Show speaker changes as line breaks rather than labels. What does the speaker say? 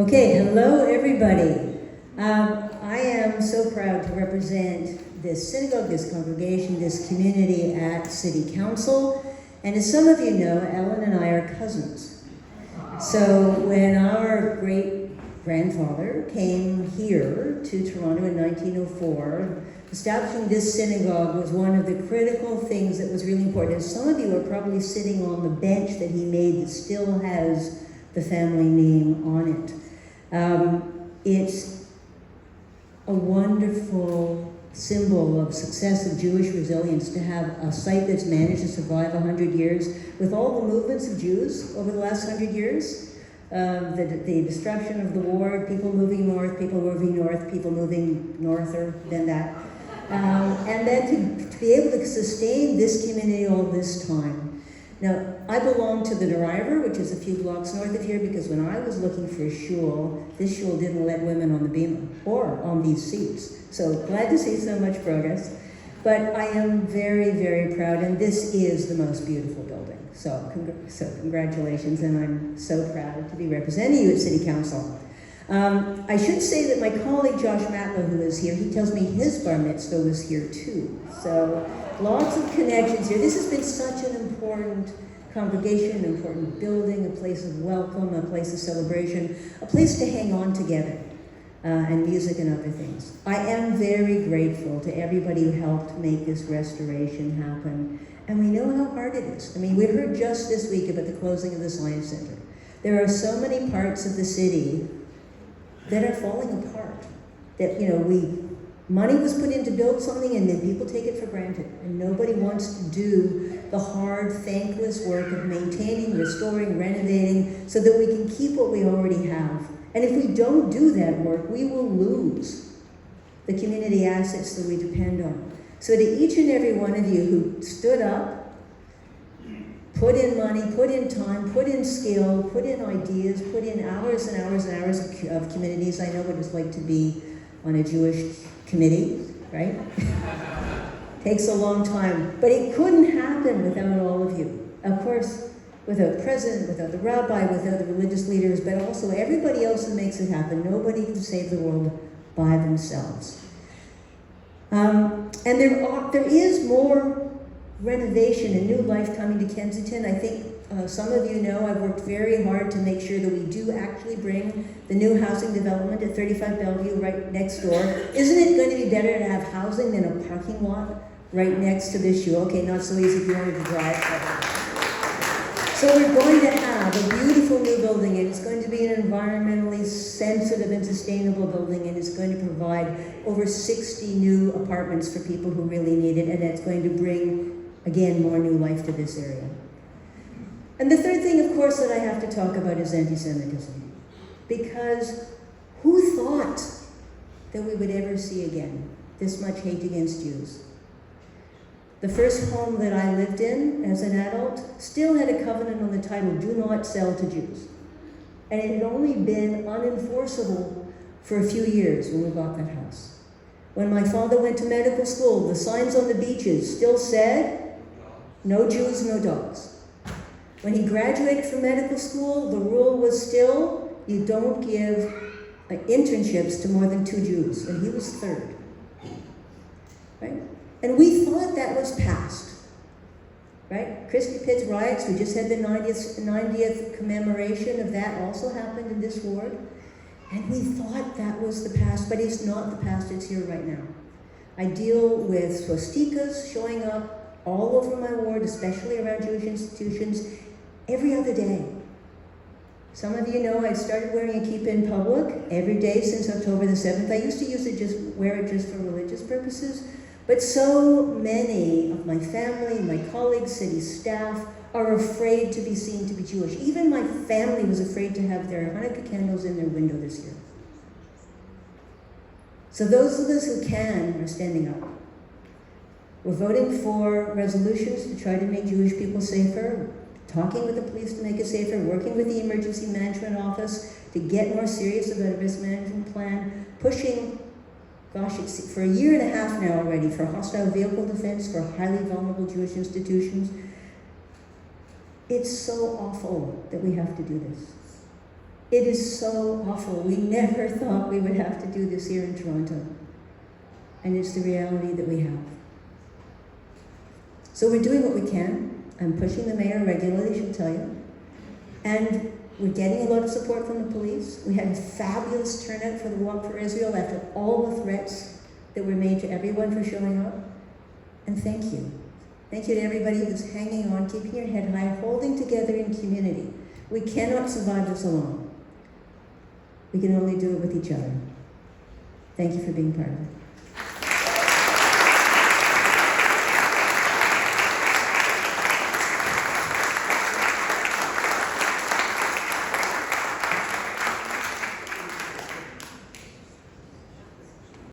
Okay, hello everybody. I am so proud to represent this synagogue, this congregation, this community at City Council. And as some of you know, Ellen and I are cousins. So when our great-grandfather came here to Toronto in 1904, establishing this synagogue was one of the critical things that was really important. And some of you are probably sitting on the bench that he made that still has the family name on it. It's a wonderful symbol of success of Jewish resilience to have a site that's managed to survive 100 years with all the movements of Jews over the last 100 years. The destruction of the war, people moving north, people moving norther than that. And then to be able to sustain this community all this time. Now, I belong to the Driver, which is a few blocks north of here, because when I was looking for a shul, this shul didn't let women on the bima or on these seats. So glad to see so much progress. But I am very, very proud, and this is the most beautiful building. So congratulations, and I'm so proud to be representing you at City Council. I should say that my colleague Josh Matlow, who is here, he tells me his bar mitzvah was here too. So lots of connections here. This has been such an important congregation, an important building, a place of welcome, a place of celebration, a place to hang on together, and music and other things. I am very grateful to everybody who helped make this restoration happen. And we know how hard it is. I mean, we heard just this week about the closing of the Science Center. There are so many parts of the city that are falling apart. That, money was put in to build something and then people take it for granted. And nobody wants to do the hard, thankless work of maintaining, restoring, renovating, so that we can keep what we already have. And if we don't do that work, we will lose the community assets that we depend on. So to each and every one of you who stood up, put in money, put in time, put in skill, put in ideas, put in hours and hours and hours of communities. I know what it's like to be on a Jewish committee, right? Takes a long time, but it couldn't happen without all of you. Of course, without the president, without the rabbi, without the religious leaders, but also everybody else who makes it happen. Nobody can save the world by themselves. And there is more renovation and new life coming to Kensington. I think some of you know I've worked very hard to make sure that we do actually bring the new housing development at 35 Bellevue right next door. Isn't it going to be better to have housing than a parking lot right next to this shul? Okay, not so easy if you wanted to drive. So we're going to have a beautiful new building, and it's going to be an environmentally sensitive and sustainable building, and it's going to provide over 60 new apartments for people who really need it, and it's going to bring, again, more new life to this area. And the third thing, of course, that I have to talk about is anti-Semitism. Because who thought that we would ever see again this much hate against Jews? The first home that I lived in as an adult still had a covenant on the title, do not sell to Jews. And it had only been unenforceable for a few years when we bought that house. When my father went to medical school, the signs on the beaches still said, no Jews, no dogs. When he graduated from medical school, the rule was still, you don't give internships to more than 2 Jews, and he was third, right? And we thought that was past, right? Christy Pitt's riots, we just had the 90th commemoration of that, also happened in this ward. And we thought that was the past, but it's not the past, it's here right now. I deal with swastikas showing up all over my ward, especially around Jewish institutions, every other day. Some of you know I started wearing a kippah in public every day since October the 7th. I used to wear it just for religious purposes. But so many of my family, my colleagues, city staff are afraid to be seen to be Jewish. Even my family was afraid to have their Hanukkah candles in their window this year. So those of us who can are standing up. We're voting for resolutions to try to make Jewish people safer, talking with the police to make it safer, working with the Emergency Management Office to get more serious about a risk management plan, pushing it's for a year and a half now already for hostile vehicle defense for highly vulnerable Jewish institutions. It's so awful that we have to do this. It is so awful. We never thought we would have to do this here in Toronto. And it's the reality that we have. So we're doing what we can. I'm pushing the mayor regularly, she'll tell you. And we're getting a lot of support from the police. We had a fabulous turnout for the Walk for Israel after all the threats that were made to everyone for showing up. And thank you. Thank you to everybody who's hanging on, keeping your head high, holding together in community. We cannot survive this alone. We can only do it with each other. Thank you for being part of it.